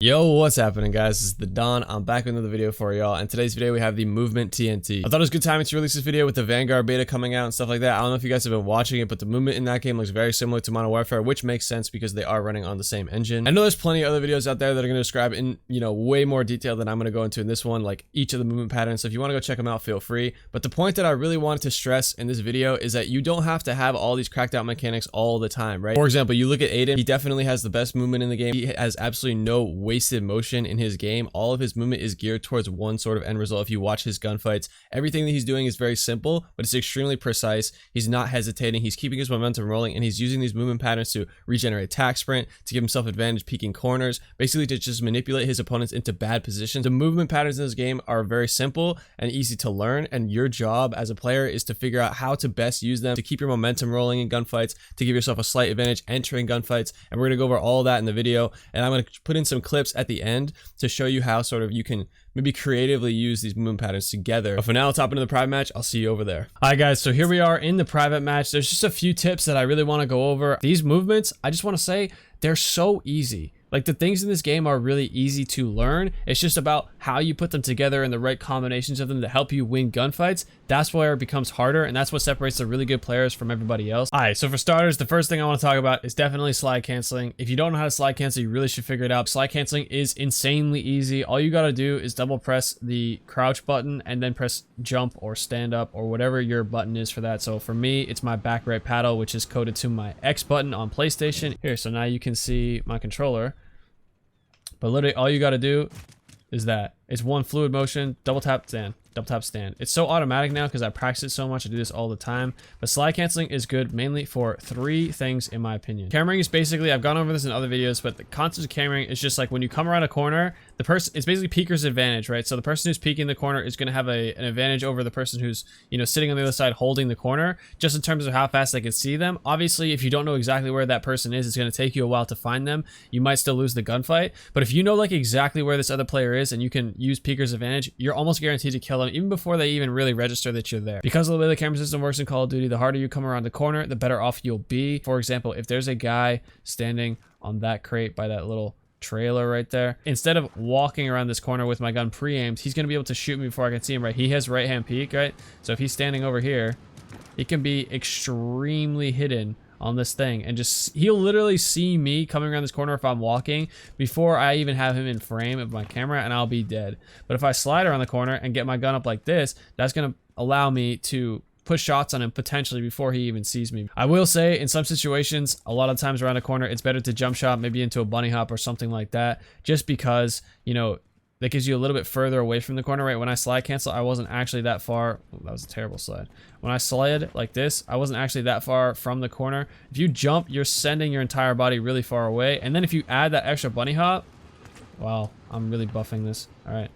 Yo, what's happening, guys? This is the Don. I'm back with another video for y'all. In today's video, we have the Movement TNT. I thought it was a good timing to release this video with the Vanguard beta coming out and stuff like that. I don't know if you guys have been watching it, but the movement in that game looks very similar to Modern Warfare, which makes sense because they are running on the same engine. I know there's plenty of other videos out there that are going to describe in, way more detail than I'm going to go into in this one, like each of the movement patterns. So if you want to go check them out, feel free. But the point that I really wanted to stress in this video is that you don't have to have all these cracked out mechanics all the time, right? For example, you look at Aiden, he definitely has the best movement in the game. He has absolutely no wasted motion in his game. All of his movement is geared towards one sort of end result. If you watch his gunfights, everything that he's doing is very simple, but it's extremely precise. He's not hesitating. He's keeping his momentum rolling, and he's using these movement patterns to regenerate attack sprint, to give himself advantage peeking corners, basically to just manipulate his opponents into bad positions. The movement patterns in this game are very simple and easy to learn, and your job as a player is to figure out how to best use them to keep your momentum rolling in gunfights, to give yourself a slight advantage entering gunfights. And we're going to go over all of that in the video, and I'm going to put in some clips at the end to show you how sort of you can maybe creatively use these movement patterns together. But for now, let's hop into the private match. I'll see you over there. All right, guys, so here we are in the private match. There's just a few tips that I really want to go over. These movements, I just want to say, they're so easy. Like, the things in this game are really easy to learn. It's just about how you put them together and the right combinations of them to help you win gunfights. That's where it becomes harder, and that's what separates the really good players from everybody else. All right, so for starters, the first thing I want to talk about is definitely slide canceling. If you don't know how to slide cancel, you really should figure it out. Slide canceling is insanely easy. All you got to do is double press the crouch button and then press jump or stand up or whatever your button is for that. So for me, it's my back right paddle, which is coded to my X button on PlayStation. Here, so now you can see my controller. But literally all you got to do is that. It's one fluid motion, double tap stand, double tap stand. It's so automatic now because I practice it so much. I do this all the time. But slide canceling is good mainly for three things in my opinion. Cameraing is basically, I've gone over this in other videos, but the concept of cameraing is just like when you come around a corner, the person, it's basically peeker's advantage, right? So the person who's peeking the corner is going to have an advantage over the person who's, sitting on the other side holding the corner, just in terms of how fast they can see them. Obviously, if you don't know exactly where that person is, it's going to take you a while to find them. You might still lose the gunfight. But if you know like exactly where this other player is and you can use peeker's advantage, you're almost guaranteed to kill them even before they even really register that you're there. Because of the way the camera system works in Call of Duty, the harder you come around the corner, the better off you'll be. For example, if there's a guy standing on that crate by that little trailer right there, instead of walking around this corner with my gun pre-aimed, he's going to be able to shoot me before I can see him, right? He has right hand peek, right? So if he's standing over here, he can be extremely hidden on this thing, and just he'll literally see me coming around this corner if I'm walking before I even have him in frame of my camera, and I'll be dead. But if I slide around the corner and get my gun up like this, that's going to allow me to put shots on him potentially before he even sees me. I will say in some situations, a lot of times around a corner, it's better to jump shot maybe into a bunny hop or something like that, just because, that gives you a little bit further away from the corner, right? When I slide cancel, I wasn't actually that far. Oh, that was a terrible slide. When I slid like this, I wasn't actually that far from the corner. If you jump, you're sending your entire body really far away. And then if you add that extra bunny hop, wow, I'm really buffing this. All right.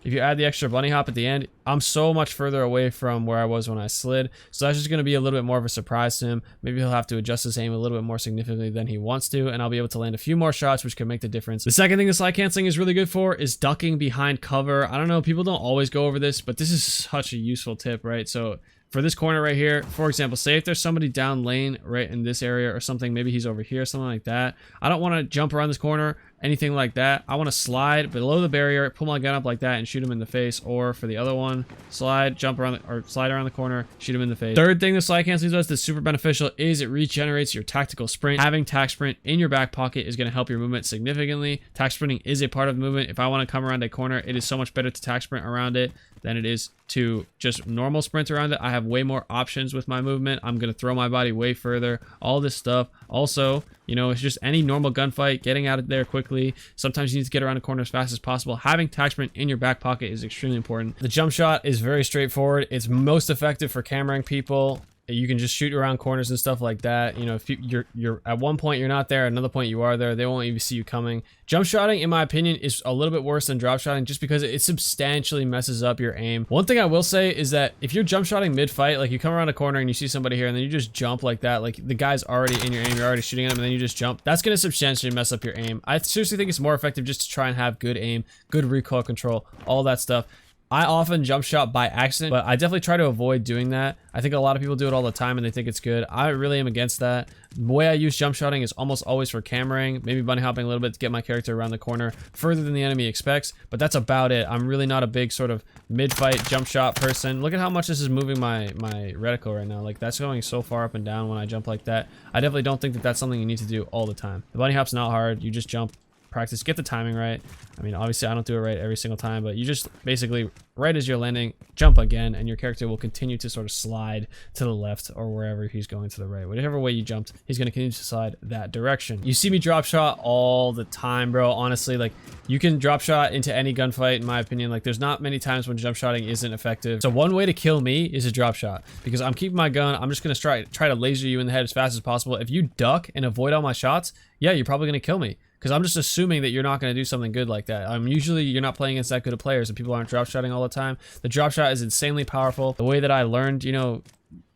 If you add the extra bunny hop at the end, I'm so much further away from where I was when I slid. So that's just going to be a little bit more of a surprise to him. Maybe he'll have to adjust his aim a little bit more significantly than he wants to, and I'll be able to land a few more shots, which can make the difference. The second thing the slide canceling is really good for is ducking behind cover. I don't know, people don't always go over this, but this is such a useful tip, right? So for this corner right here, for example, say if there's somebody down lane right in this area or something, maybe he's over here, something like that. I don't want to jump around this corner, anything like that. I want to slide below the barrier, pull my gun up like that, and shoot him in the face. Or for the other one, slide, jump around, or slide around the corner, shoot him in the face. Third thing the slide canceling does that's super beneficial is it regenerates your tactical sprint. Having tac sprint in your back pocket is going to help your movement significantly. Tac sprinting is a part of the movement. If I want to come around a corner, it is so much better to tac sprint around it than it is to just normal sprint around it. I have way more options with my movement. I'm going to throw my body way further, all this stuff. Also, it's just any normal gunfight, getting out of there quickly. Sometimes you need to get around a corner as fast as possible. Having tac sprint in your back pocket is extremely important. The jump shot is very straightforward. It's most effective for cameraing people. You can just shoot around corners and stuff like that. If you're at one point you're not there, another point you are there, they won't even see you coming. Jump shotting, in my opinion, is a little bit worse than drop shotting just because it substantially messes up your aim. One thing I will say is that if you're jump shotting mid-fight, like you come around a corner and you see somebody here and then you just jump like that, like the guy's already in your aim, you're already shooting at him, and then you just jump, that's going to substantially mess up your aim. I seriously think it's more effective just to try and have good aim, good recoil control, all that stuff. I often jump shot by accident, but I definitely try to avoid doing that. I think a lot of people do it all the time and they think it's good. I really am against that. The way I use jump shotting is almost always for cameraing, maybe bunny hopping a little bit to get my character around the corner further than the enemy expects, but that's about it. I'm really not a big sort of mid-fight jump shot person. Look at how much this is moving my reticle right now. Like, that's going so far up and down when I jump like that. I definitely don't think that that's something you need to do all the time. The bunny hop's not hard. You just jump, practice, get the timing right. I mean, obviously I don't do it right every single time, but you just basically, right as you're landing, jump again, and your character will continue to sort of slide to the left or wherever he's going to the right. Whatever way you jumped, he's going to continue to slide that direction. You see me drop shot all the time, bro. Honestly, like, you can drop shot into any gunfight, in my opinion. Like, there's not many times when jump shotting isn't effective. So one way to kill me is a drop shot, because I'm keeping my gun. I'm just going to try to laser you in the head as fast as possible. If you duck and avoid all my shots, yeah, you're probably going to kill me, because I'm just assuming that you're not going to do something good like that. Usually you're not playing against that good of players and people aren't drop shotting all the time. The drop shot is insanely powerful. The way that I learned, you know,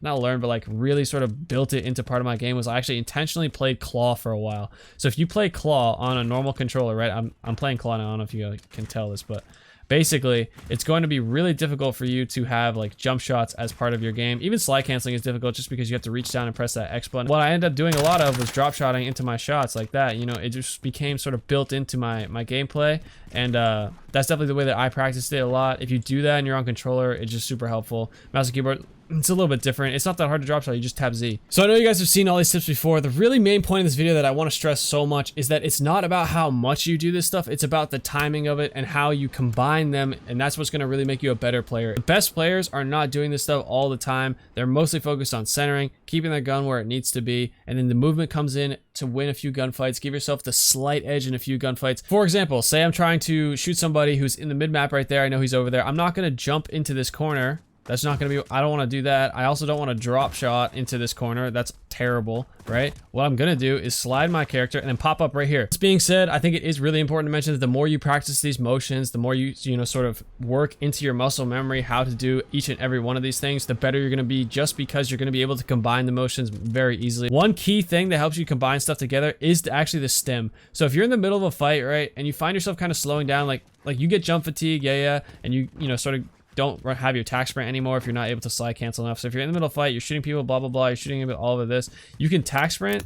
not learned, but like really sort of built it into part of my game was I actually intentionally played claw for a while. So if you play claw on a normal controller, right? I'm playing claw now. I don't know if you can tell this, but basically, it's going to be really difficult for you to have like jump shots as part of your game. Even slide canceling is difficult just because you have to reach down and press that X button. What I ended up doing a lot of was drop shotting into my shots like that. You know, it just became sort of built into my gameplay, and that's definitely the way that I practiced it a lot. If you do that and you're on controller, it's just super helpful. Mouse and keyboard, it's a little bit different. It's not that hard to drop shot, you just tap Z. So I know you guys have seen all these tips before. The really main point of this video that I want to stress so much is that it's not about how much you do this stuff, it's about the timing of it and how you combine them, and that's what's going to really make you a better player. The best players are not doing this stuff all the time. They're mostly focused on centering, keeping their gun where it needs to be, and then the movement comes in to win a few gunfights. Give yourself the slight edge in a few gunfights. For example, say I'm trying to shoot somebody who's in the mid-map right there. I know he's over there. I'm not going to jump into this corner. That's not going to be, I don't want to do that. I also don't want to drop shot into this corner. That's terrible, right? What I'm going to do is slide my character and then pop up right here. This being said, I think it is really important to mention that the more you practice these motions, the more you know, sort of work into your muscle memory how to do each and every one of these things, the better you're going to be, just because you're going to be able to combine the motions very easily. One key thing that helps you combine stuff together is actually the stim. So if you're in the middle of a fight, right, and you find yourself kind of slowing down, like you get jump fatigue, and you know, sort of don't have your tac sprint anymore if you're not able to slide cancel enough. So if you're in the middle of a fight, you're shooting people, blah, blah, blah, you're shooting about all of this, you can tac sprint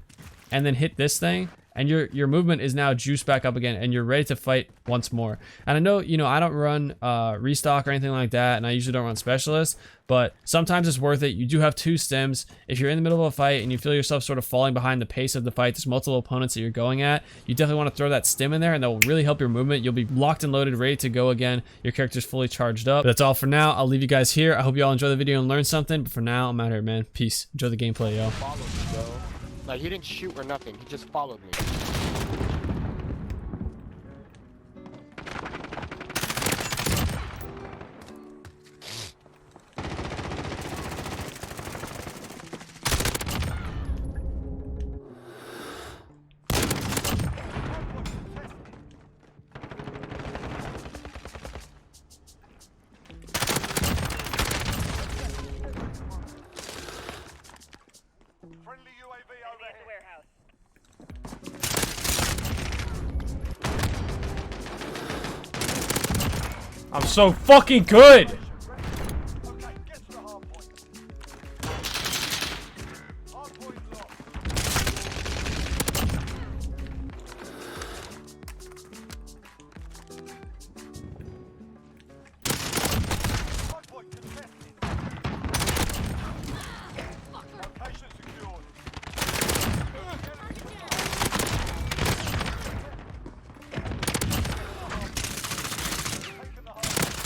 and then hit this thing, and your movement is now juiced back up again, and you're ready to fight once more. And I know, you know, I don't run restock or anything like that, and I usually don't run specialist, but sometimes it's worth it. You do have two stims. If you're in the middle of a fight and you feel yourself sort of falling behind the pace of the fight, there's multiple opponents that you're going at, you definitely want to throw that stim in there, and that will really help your movement. You'll be locked and loaded, ready to go again. Your character's fully charged up. But that's all for now. I'll leave you guys here. I hope you all enjoy the video and learn something, but for now, I'm out here, man. Peace. Enjoy the gameplay, y'all. Like, he didn't shoot or nothing. He just followed me. Friendly UAV overhead. I'm so fucking good! Okay, get to the hard point. Hard point locked. Hard point contested. Location secured. Taking the hard point.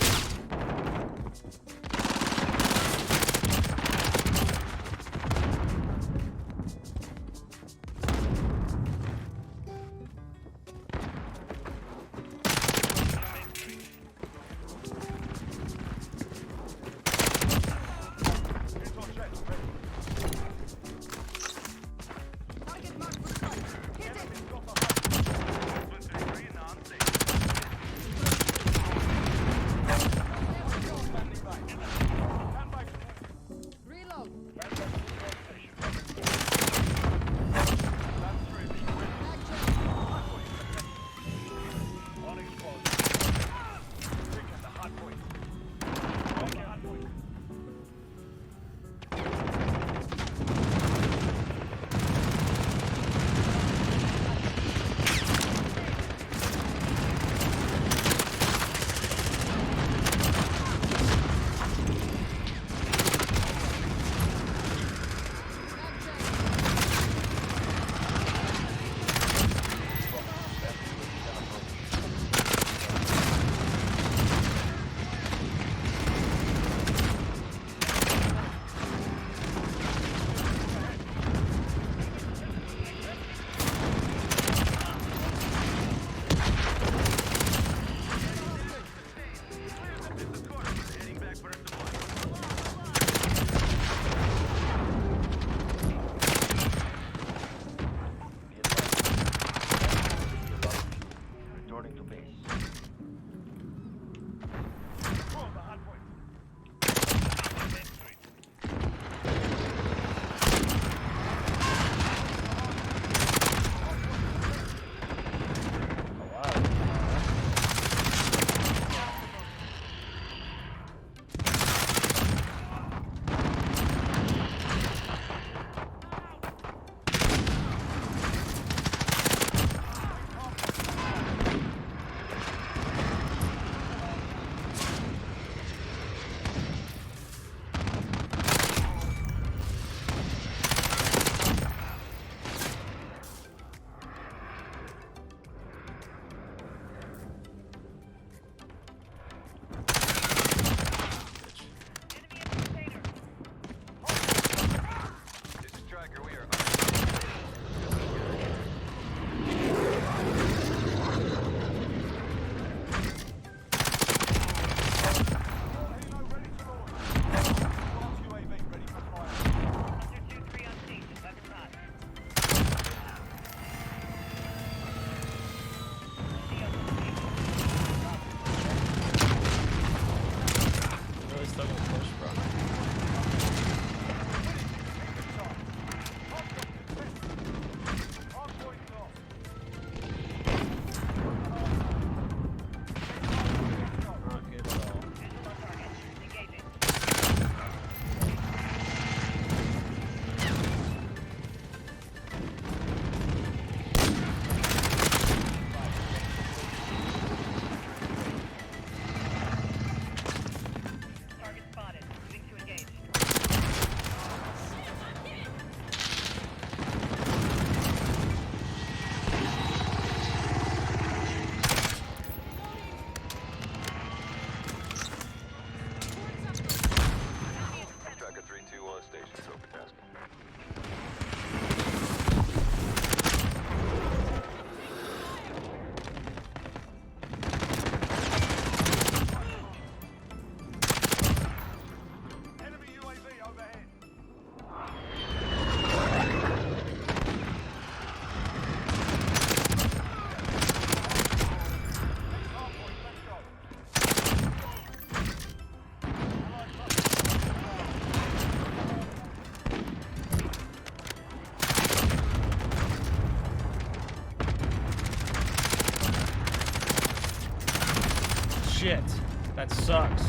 That sucks.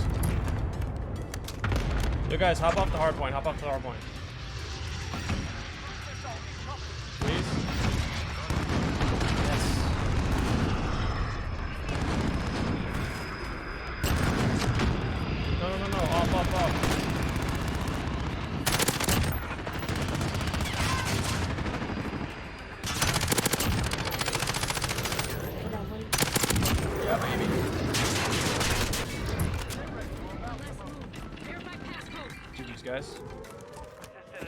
Yo guys, hop off the hard point. Hop off the hard point. Please. Yes. No. Off. Yeah, baby. GG's, guys.